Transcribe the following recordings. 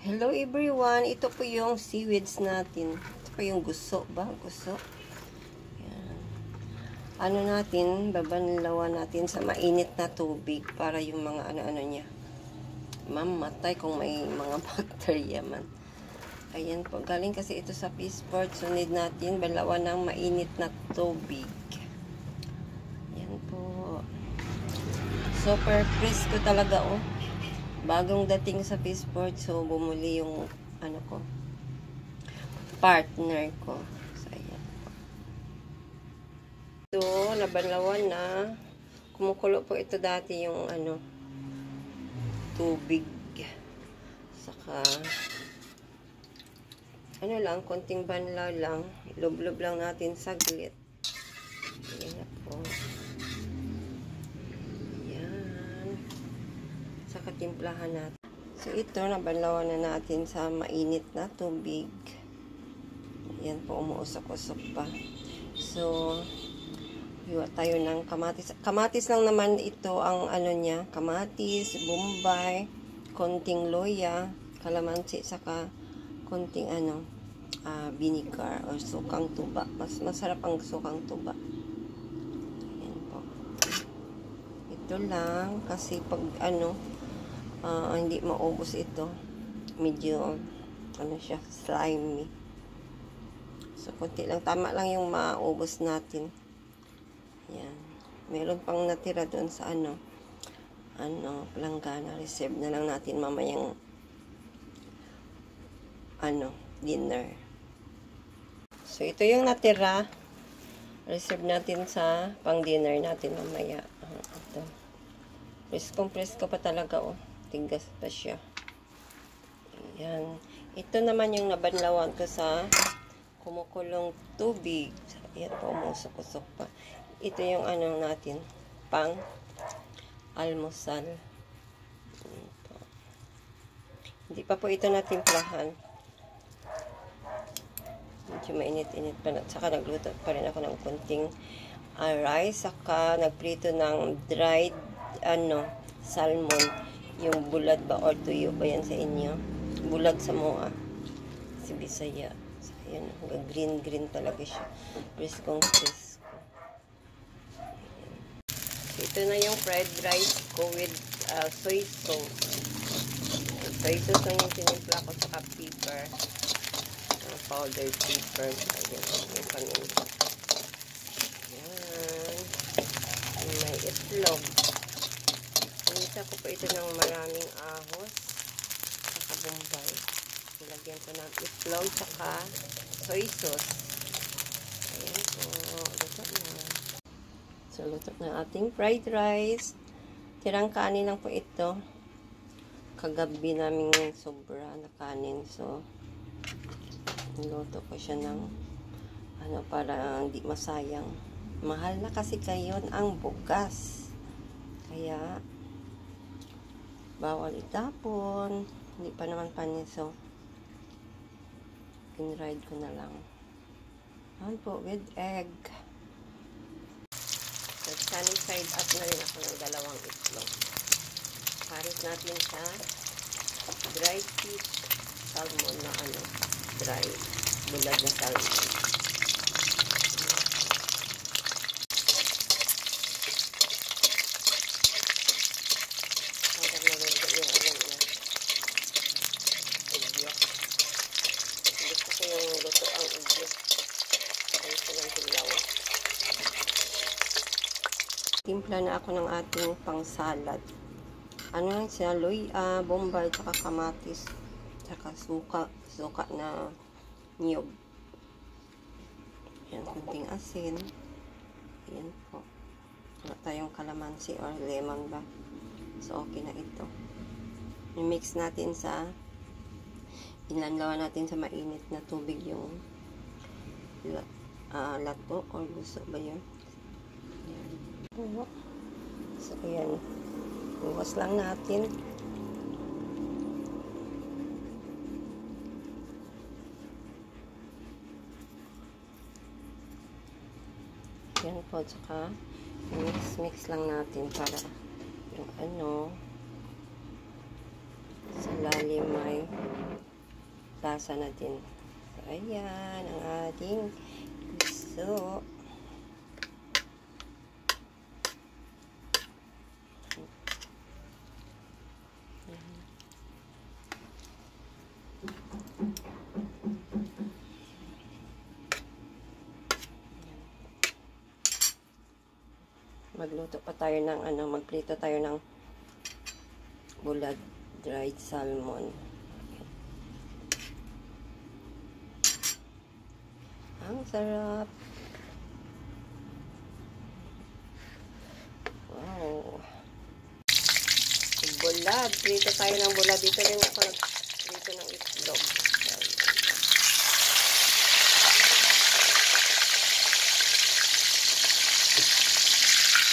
Hello everyone, ito po yung seaweeds natin. Ito po yung guso ba? Guso. Yan. Ano natin, babanlawan natin sa mainit na tubig para yung mga ano-ano niya mamatay kung may mga bacteria man. Ayan po, galing kasi ito sa Peaceport. So need natin banlawan ng mainit na tubig. Yan po. Super fresco talaga oh. Bagong dating sa Peaceport, so bumuli yung ano ko, partner ko. So, ayan po. Ito, nabanlawan na. Kumukulo po ito dati yung ano, tubig. Saka, ano lang, konting banlaw lang. Lublob lang natin saglit. Ayan na po. Saka timplahan natin. So, ito, nabanlawan na natin sa mainit na tubig. Ayan po, umuusok-usok pa. So, hiwa tayo ng kamatis. Kamatis lang naman ito ang ano niya. Kamatis, bombay, konting loya, kalamansi, saka konting ano, vinegar or sukang tuba. Mas masarap ang sukang tuba. Ayan po. Ito lang, kasi pag ano, hindi maubos ito. Medyo, ano siya, slimy. So, konti lang. Tama lang yung maubos natin. Yan. Meron pang natira doon sa palanggana. Reserve na lang natin mamayang, dinner. So, ito yung natira. Reserve natin sa pang-dinner natin mamaya. Ito. Presko pa talaga, oh. Tigas pa siya. Ayan. Ito naman yung nabanlawan ko sa kumukulong tubig. Ayan po, umusok-usok pa. Ito yung ano natin, pang almusal. Hindi pa po ito natimplahan. Medyo mainit-init pa. Saka nagluto pa rin ako ng konting rice. Saka nagprito ng dried, salmon. Yung bulad ba or tuyo ba yan sa inyo? Bulag sa moa. Si Bisaya. So, ayan. Green talaga siya. Preskong presko. So, ito na yung fried rice ko with soy sauce. Soy sauce lang yung tinimpla ko sa pepper. Powdered pepper. Ayan. Yung paminta. Ayan. May itlog. Pinita ko po ito ng maraming ahos saka bombay. Nilagyan ko ng itlog saka soy sauce. Ayan po. Luto na. So, luto na ating fried rice. Tirang kanin lang po ito. Kagabi namin sobra na kanin. So, niluto ko siya ng para hindi masayang. Mahal na kasi ngayon ang bugas. Kaya, bawal itapon. Hindi pa naman paniso. Pinride ko na lang. Ayan po, with egg. So, sunny side up na rin ako ng dalawang itlog. Paris natin sa dried fish salmon na dry. Bulag na salmon. Timpla na ako ng ating pang-salad. Ano lang siya, loya, bombay, tsaka kamatis, tsaka suka na niyog. Ayan, kunting asin. Ayan po. Wala tayong kalamansi or lemon ba. So, okay na ito. I-mix natin inanlawan natin sa mainit na tubig yung lato or gusto ba yun. Ayan. So, ayan. Bukas lang natin. Ayan po. Tsaka, mix lang natin para yung sa lalim may lasa natin. So, ayan ang ating piso. Magluto pa tayo ng magprito tayo ng bulad dried salmon. Ang sarap. Wow. Bulad. Prito tayo ng bulad. Dito rin ako nagprito ng itlog.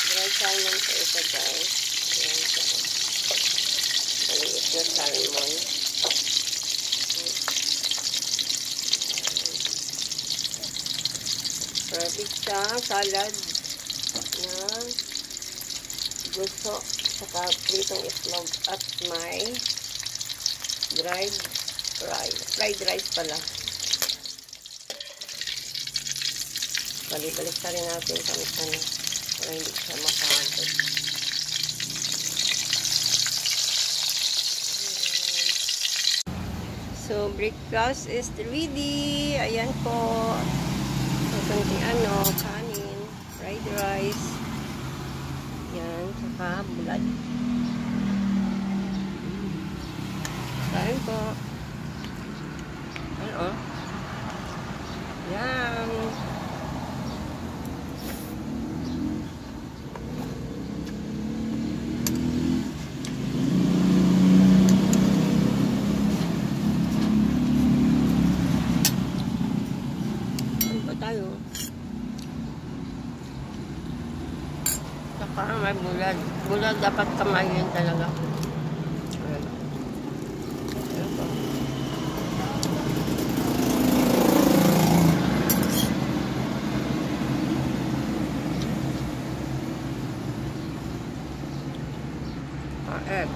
Dried salmon po ito, guys. Ayan siya. Maliit na salmon. Perfect siya. Salad na gusto saka pritong itlog at may dried rice. Fried rice pala. Balik-balik pa rin natin sa para hindi siya makagod. So, breakfast is ready. Ayan po. So, kunting kanin, fried rice. Yan, saka bulad. Kain po. Ano? Yan. Tayo. Saka may bulad. Bulad dapat kamayin talaga. Egg.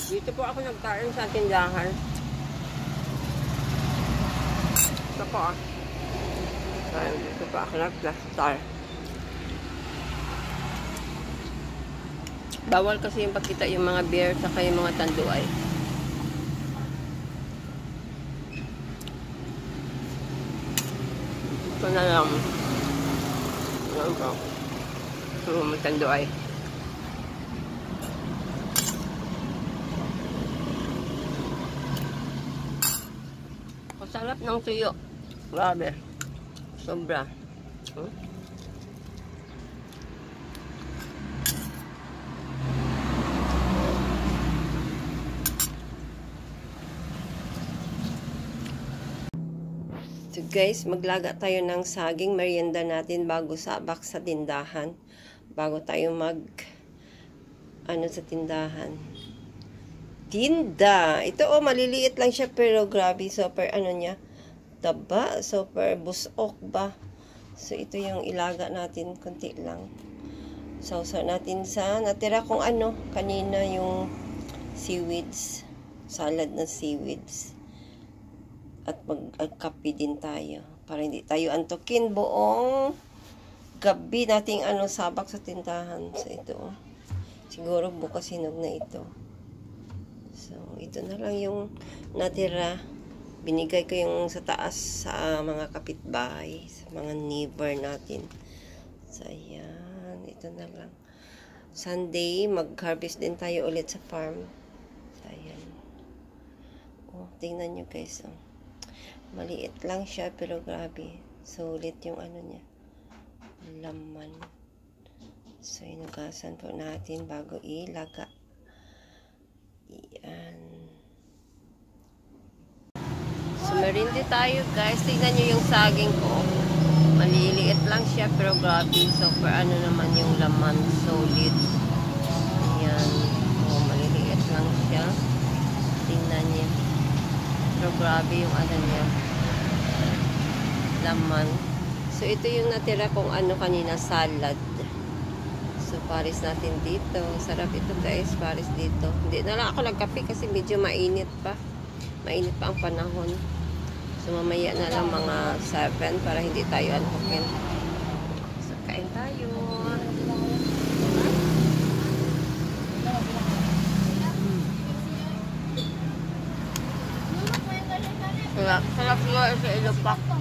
Dito po ako nagkain sa tindahan. Ito po dito po ako nag-plastar. Bawal kasi yung pagkita yung mga beer saka yung mga tanduay. Ito na lang. Ayan po. Ito mga tanduay. Sarap ng tuyo. Grabe. Sobra. So guys, maglaga tayo ng saging merienda natin bago sabak sa tindahan. Bago tayo sa tindahan. Tinda. Ito maliliit lang siya pero grabe, super niya. Taba, super busok ba. So ito yung ilaga natin, konti lang. Sausaw natin sa natira kong kanina yung seaweeds. Salad na seaweeds. At magkape din tayo para hindi tayo antukin buong gabi nating sabak sa tindahan. So ito. Siguro bukas hinog na ito. So, ito na lang yung natira. Binigay ko yung sa taas sa mga kapitbahay, sa mga neighbor natin. So, ayan. Ito na lang. Sunday, mag-harvest din tayo ulit sa farm. So, ayan. Oh, tingnan nyo guys. Oh. Maliit lang siya, pero grabe. Sulit yung niya. Laman. So, inugasan po natin bago ilaga. Yan. So, merindi tayo guys. Tignan nyo yung saging ko. Maliliit lang siya pero grabe. Super naman yung laman. Solid. Ayan. siya. Tingnan niya. Pero grabe yung ano niya. Laman. So, ito yung natira kong ano kanina, salad. So, pares natin dito. Sarap ito guys, pares dito. Hindi na lang ako nagkape kasi medyo mainit pa. Mainit pa ang panahon. So, mamaya na lang mga 7 para hindi tayo anhokin. So, kain tayo. Sarap. Sarap nga sa ilupak.